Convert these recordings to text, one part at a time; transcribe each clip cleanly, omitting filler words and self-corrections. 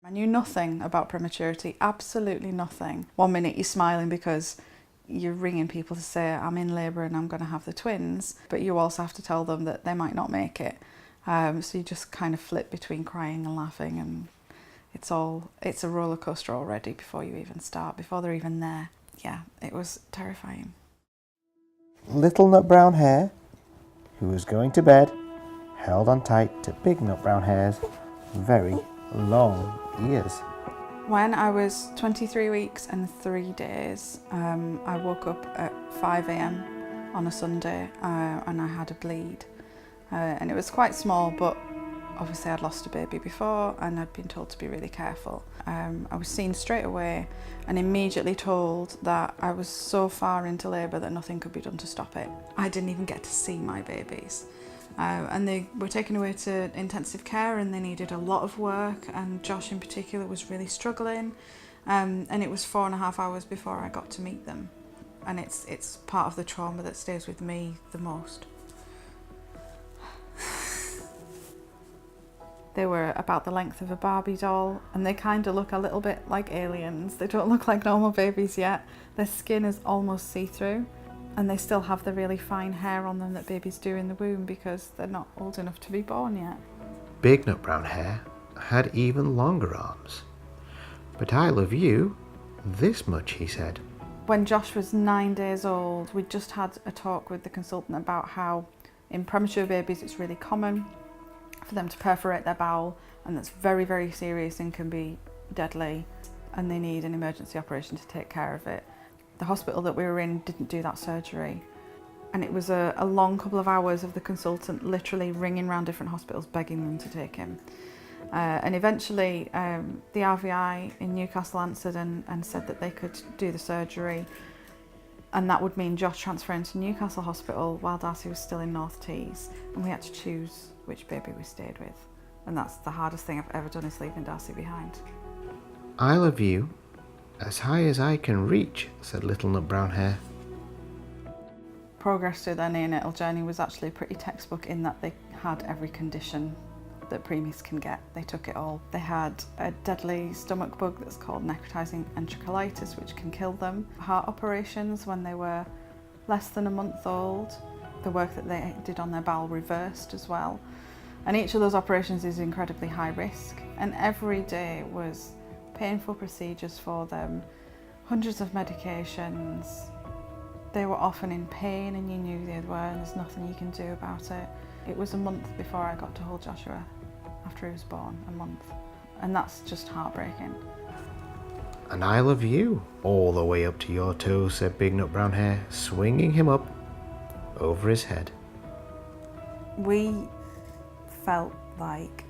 I knew nothing about prematurity, absolutely nothing. One minute you're smiling because you're ringing people to say I'm in labour and I'm going to have the twins, but you also have to tell them that they might not make it. So you just kind of flip between crying and laughing, and it's a roller coaster already before you even start, before they're even there. Yeah, it was terrifying. Little nut brown hare, who was going to bed, held on tight to big nut brown hare's very long ears. When I was 23 weeks and 3 days, I woke up at 5 a.m. on a Sunday and I had a bleed. And it was quite small, but obviously I'd lost a baby before and I'd been told to be really careful. I was seen straight away and immediately told that I was so far into labour that nothing could be done to stop it. I didn't even get to see my babies. And they were taken away to intensive care and they needed a lot of work, and Josh in particular was really struggling. And it was 4.5 hours before I got to meet them. And it's part of the trauma that stays with me the most. They were about the length of a Barbie doll and they kind of look a little bit like aliens. They don't look like normal babies yet. Their skin is almost see-through and they still have the really fine hair on them that babies do in the womb because they're not old enough to be born yet. Big nut brown hare had even longer arms. But I love you this much, he said. When Josh was 9 days old, we just had a talk with the consultant about how in premature babies it's really common for them to perforate their bowel, and that's very, very serious and can be deadly, and they need an emergency operation to take care of it. The hospital that we were in didn't do that surgery, and it was a long couple of hours of the consultant literally ringing around different hospitals begging them to take him. And eventually the RVI in Newcastle answered and said that they could do the surgery, and that would mean Josh transferring to Newcastle Hospital while Darcy was still in North Tees, and we had to choose which baby we stayed with. And that's the hardest thing I've ever done, is leaving Darcy behind. I love you as high as I can reach, said little nut brown hare. Progress through their neonatal journey was actually pretty textbook in that they had every condition that preemies can get. They took it all. They had a deadly stomach bug that's called necrotizing enterocolitis, which can kill them. Heart operations when they were less than a month old. The work that they did on their bowel reversed as well. And each of those operations is incredibly high risk. And every day was painful procedures for them, hundreds of medications. They were often in pain and you knew they were, and there's nothing you can do about it. It was a month before I got to hold Joshua after he was born, a month. And that's just heartbreaking. And I love you all the way up to your toes, said big nut brown hare, swinging him up over his head. We felt like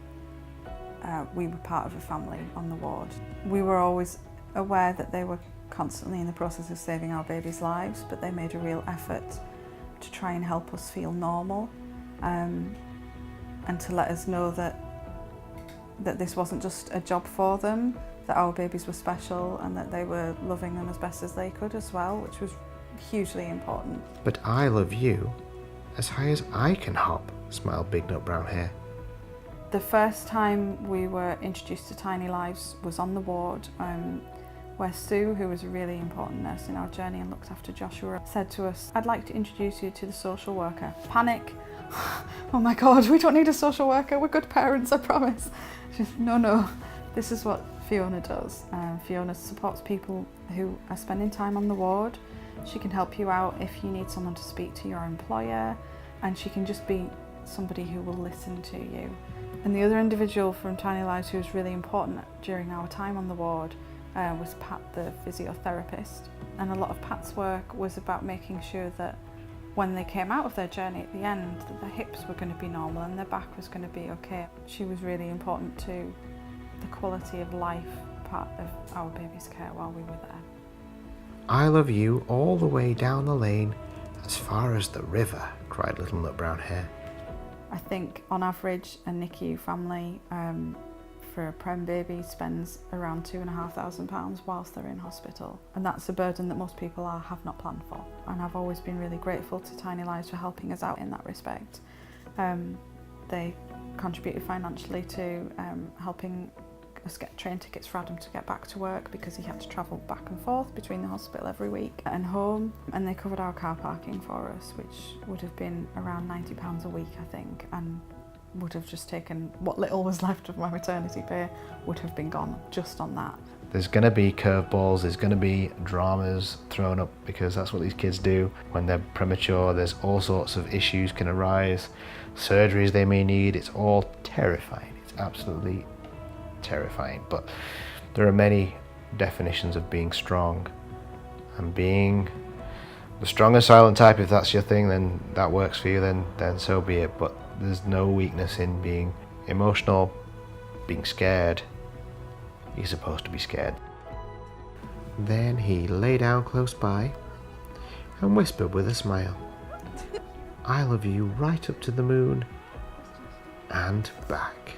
we were part of a family on the ward. We were always aware that they were constantly in the process of saving our babies' lives, but they made a real effort to try and help us feel normal, and to let us know that this wasn't just a job for them, that our babies were special and that they were loving them as best as they could as well, which was hugely important. But I love you as high as I can hop, smiled big nut brown hare. The first time we were introduced to Tiny Lives was on the ward, where Sue, who was a really important nurse in our journey and looked after Joshua, said to us, "I'd like to introduce you to the social worker." Panic. Oh my God, we don't need a social worker, we're good parents, I promise. She said, no, this is what Fiona does. Fiona supports people who are spending time on the ward. She can help you out if you need someone to speak to your employer, and she can just be somebody who will listen to you. And the other individual from Tiny Lives who was really important during our time on the ward was Pat, the physiotherapist. And a lot of Pat's work was about making sure that when they came out of their journey at the end, that their hips were going to be normal and their back was going to be okay. She was really important to the quality of life part of our baby's care while we were there. I love you all the way down the lane as far as the river, cried little nut brown hare. I think on average a NICU family for a prem baby spends around £2,500 whilst they're in hospital, and that's a burden that most people have not planned for, and I've always been really grateful to Tiny Lives for helping us out in that respect. They contributed financially to helping us get train tickets for Adam to get back to work because he had to travel back and forth between the hospital every week and home. And they covered our car parking for us, which would have been around £90 a week, I think, and would have just taken what little was left of my maternity pay would have been gone just on that. There's going to be curveballs, there's going to be dramas thrown up because that's what these kids do when they're premature. There's all sorts of issues can arise, surgeries they may need. It's all terrifying. It's absolutely terrifying. But there are many definitions of being strong, and being the strong and silent type, if that's your thing, then that works for you, then so be it. But there's no weakness in being emotional, being scared. You're supposed to be scared. Then he lay down close by and whispered with a smile, "I love you right up to the moon and back."